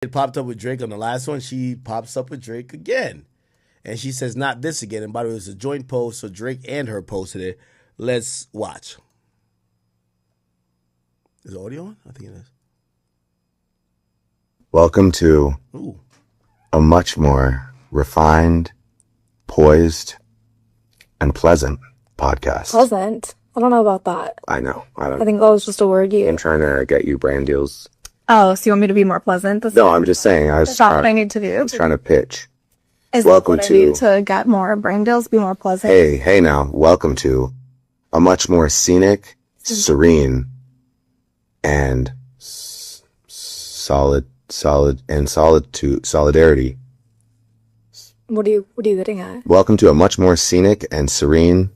had popped up with Drake on the last one. She pops up with Drake again. And she says, not this again. And by the way, it was a joint post, so Drake and her posted it. Let's watch. Is the audio on? I think it is. Welcome to a much more refined, poised, and pleasant podcast. Pleasant? I don't know about that. I know. I think that was just a word I'm trying to get you brand deals. Oh, so you want me to be more pleasant? No, I'm just saying. That's what I need to do. I was trying to pitch. Is welcome that what I need to get more brand deals, be more pleasant? Hey now. Welcome to a much more scenic, serene, and solidarity. What are you getting at? Welcome to a much more scenic and serene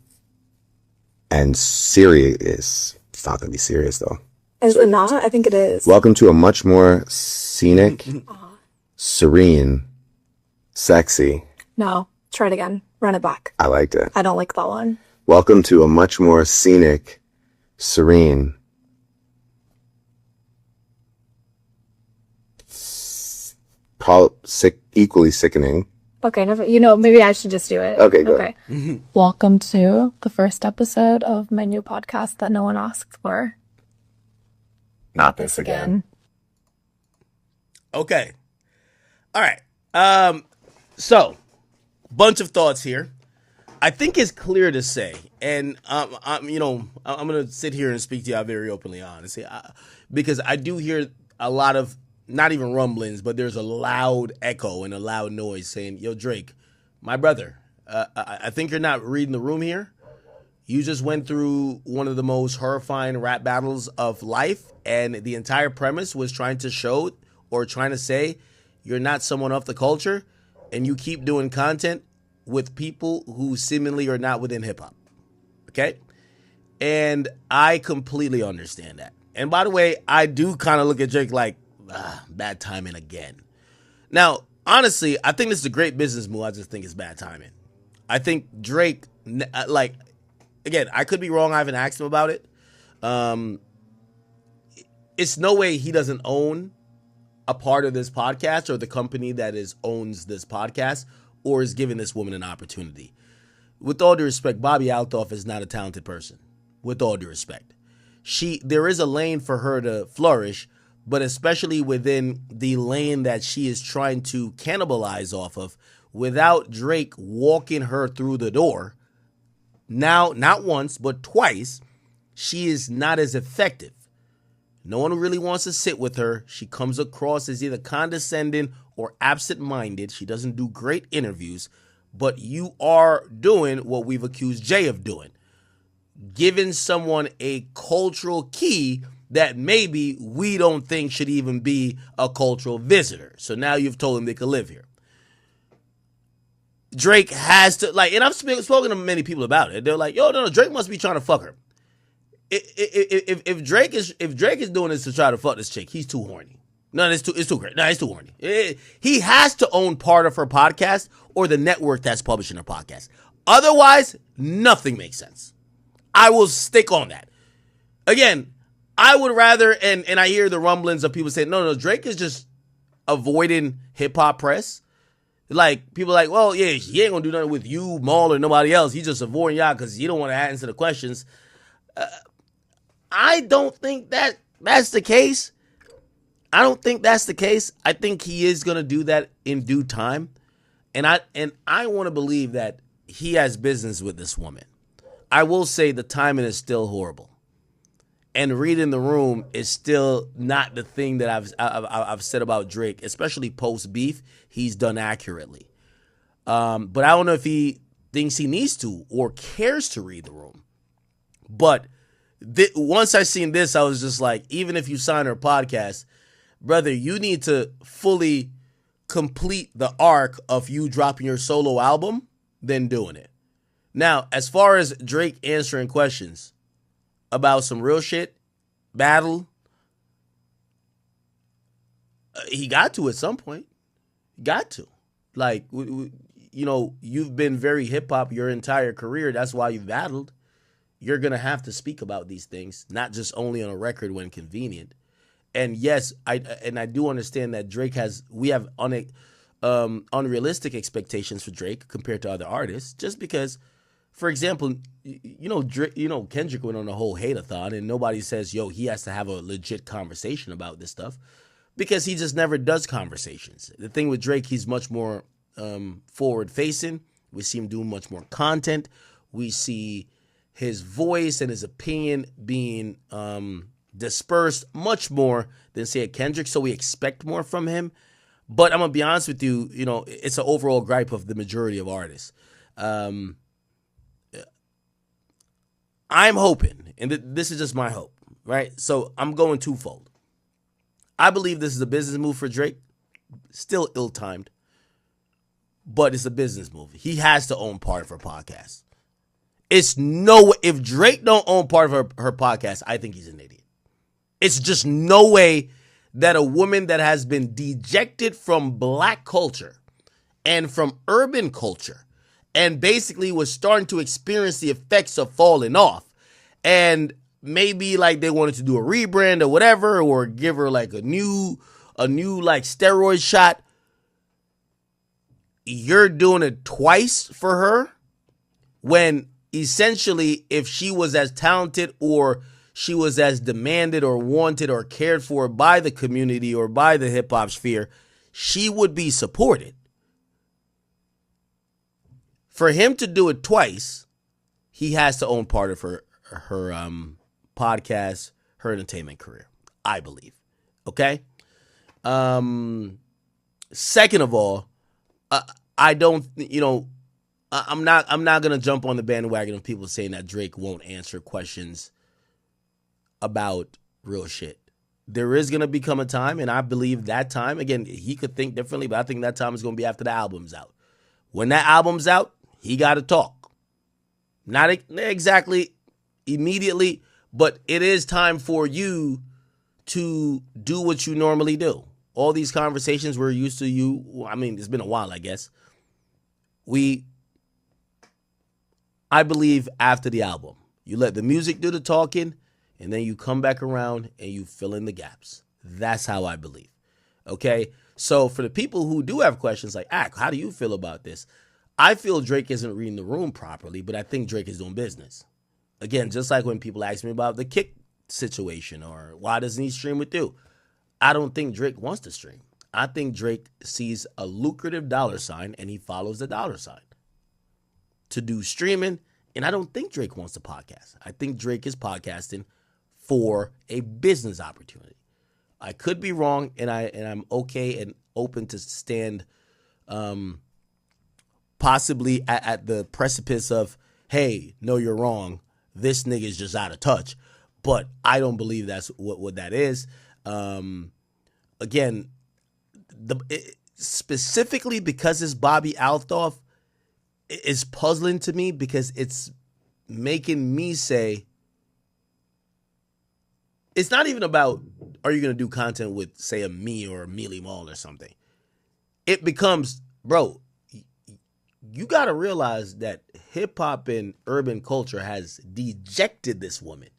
and serious. It's not going to be serious though. Is it not? I think it is. Welcome to a much more scenic, serene, sexy. No, try it again. Run it back. I liked it. I don't like that one. Welcome to a much more scenic, serene, equally sickening. Okay, maybe I should just do it. Okay, good. Okay. Welcome to the first episode of my new podcast that no one asked for. Not this again. Okay. All right. So, bunch of thoughts here. I think it's clear to say, and I'm going to sit here and speak to you very openly, honestly, because I do hear a lot of, not even rumblings, but there's a loud echo and a loud noise saying, yo, Drake, my brother, I think you're not reading the room here. You just went through one of the most horrifying rap battles of life, and the entire premise was trying to show or trying to say you're not someone of the culture, and you keep doing content with people who seemingly are not within hip-hop, okay? And I completely understand that. And by the way, I do kind of look at Drake like, bad timing again. Now, honestly, I think this is a great business move. I just think it's bad timing. I think Drake, again, I could be wrong. I haven't asked him about it. It's no way he doesn't own a part of this podcast or the company that owns this podcast or is giving this woman an opportunity. With all due respect, Bobbi Althoff is not a talented person. With all due respect. There is a lane for her to flourish, but especially within the lane that she is trying to cannibalize off of, without Drake walking her through the door, now, not once, but twice, she is not as effective. No one really wants to sit with her. She comes across as either condescending or absent-minded. She doesn't do great interviews, but you are doing what we've accused Jay of doing, giving someone a cultural key that maybe we don't think should even be a cultural visitor. So now you've told them they could live here. Drake has to, and I've spoken to many people about it. They're like, yo, no, Drake must be trying to fuck her. If Drake is doing this to try to fuck this chick, he's too horny. No, it's too great. No, it's too horny. He has to own part of her podcast or the network that's publishing her podcast. Otherwise, nothing makes sense. I will stick on that. Again, I would rather, and I hear the rumblings of people saying, no, Drake is just avoiding hip-hop press. Like, people are like, well, yeah, he ain't gonna do nothing with you, Maul, or nobody else. He's just avoiding y'all because he don't want to answer the questions. I don't think that's the case. I don't think that's the case. I think he is gonna do that in due time. And I want to believe that he has business with this woman. I will say the timing is still horrible. And reading the room is still not the thing that I've said about Drake, especially post beef. He's done accurately, but I don't know if he thinks he needs to or cares to read the room. But once I seen this, I was just like, even if you sign her podcast, brother, you need to fully complete the arc of you dropping your solo album, then doing it. Now, as far as Drake answering questions about some real shit, battle, he got to at some point. Got to. Like, you've been very hip-hop your entire career. That's why you've battled. You're going to have to speak about these things, not just only on a record when convenient. And yes, I do understand that we have unrealistic expectations for Drake compared to other artists, just because, for example, Drake, Kendrick went on a whole hate-a-thon, and nobody says, yo, he has to have a legit conversation about this stuff, because he just never does conversations. The thing with Drake, he's much more forward-facing. We see him doing much more content. We see his voice and his opinion being dispersed much more than, say, a Kendrick, so we expect more from him. But I'm going to be honest with you, it's an overall gripe of the majority of artists. I'm hoping, and this is just my hope, right? So I'm going twofold. I believe this is a business move for Drake, still ill-timed, but it's a business move. He has to own part of her podcast. If Drake don't own part of her podcast, I think he's an idiot. It's just no way that a woman that has been dejected from black culture and from urban culture and basically was starting to experience the effects of falling off, and maybe like they wanted to do a rebrand or whatever, or give her like a new like steroid shot. You're doing it twice for her, when essentially if she was as talented or she was as demanded or wanted or cared for by the community or by the hip hop sphere, she would be supported. For him to do it twice, he has to own part of her podcast, her entertainment career, I believe. Okay? Second of all, I don't, I'm not going to jump on the bandwagon of people saying that Drake won't answer questions about real shit. There is going to become a time, and I believe that time, again, he could think differently, but I think that time is going to be after the album's out. When that album's out, he got to talk. Not exactly immediately, but it is time for you to do what you normally do. All these conversations we're used to, it's been a while, I guess. I believe after the album, you let the music do the talking, and then you come back around and you fill in the gaps. That's how I believe. Okay? So for the people who do have questions like, how do you feel about this? I feel Drake isn't reading the room properly, but I think Drake is doing business. Again, just like when people ask me about the Kick situation or why doesn't he stream with you? I don't think Drake wants to stream. I think Drake sees a lucrative dollar sign and he follows the dollar sign to do streaming. And I don't think Drake wants to podcast. I think Drake is podcasting for a business opportunity. I could be wrong, and I'm okay and open to stand possibly at the precipice of, hey, no, you're wrong. This nigga's just out of touch. But I don't believe that's what that is. Again, specifically because it's Bobbi Althoff, is puzzling to me, because it's making me say, it's not even about, are you going to do content with, say, a me or a Mealy Mall or something? It becomes, bro, you got to realize that hip-hop and urban culture has dejected this woman.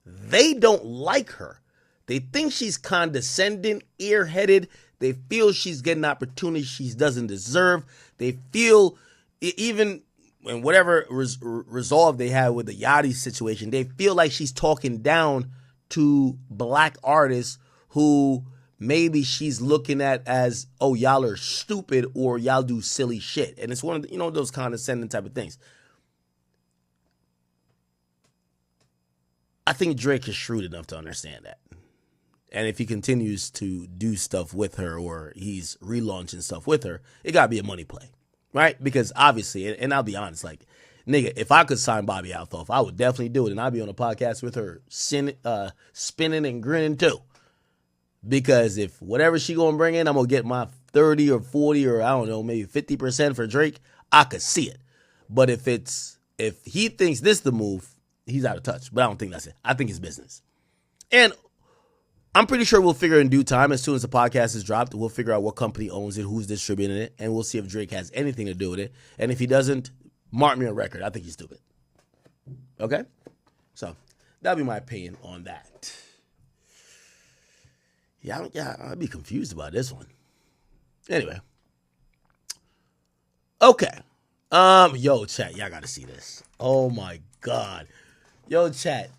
They don't like her. They think she's condescending, ear-headed. They feel she's getting opportunities she doesn't deserve. They feel, even in whatever resolve they had with the Yachty situation, they feel like she's talking down to black artists who maybe she's looking at as, oh, y'all are stupid or y'all do silly shit. And it's one of the, those condescending type of things. I think Drake is shrewd enough to understand that. And if he continues to do stuff with her, or he's relaunching stuff with her, it got to be a money play, right? Because obviously, and I'll be honest, like, nigga, if I could sign Bobbi Althoff, I would definitely do it. And I'd be on a podcast with her spinning and grinning too. Because if whatever she going to bring in, I'm going to get my 30 or 40 or I don't know, maybe 50% for Drake, I could see it. But if he thinks this the move, he's out of touch. But I don't think that's it. I think it's business. And I'm pretty sure we'll figure in due time, as soon as the podcast is dropped, we'll figure out what company owns it, who's distributing it, and we'll see if Drake has anything to do with it. And if he doesn't, mark me on record. I think he's stupid. Okay? So that'll be my opinion on that. Yeah, I'd be confused about this one. Anyway. Okay. Yo, chat, y'all gotta see this. Oh my god. Yo, chat.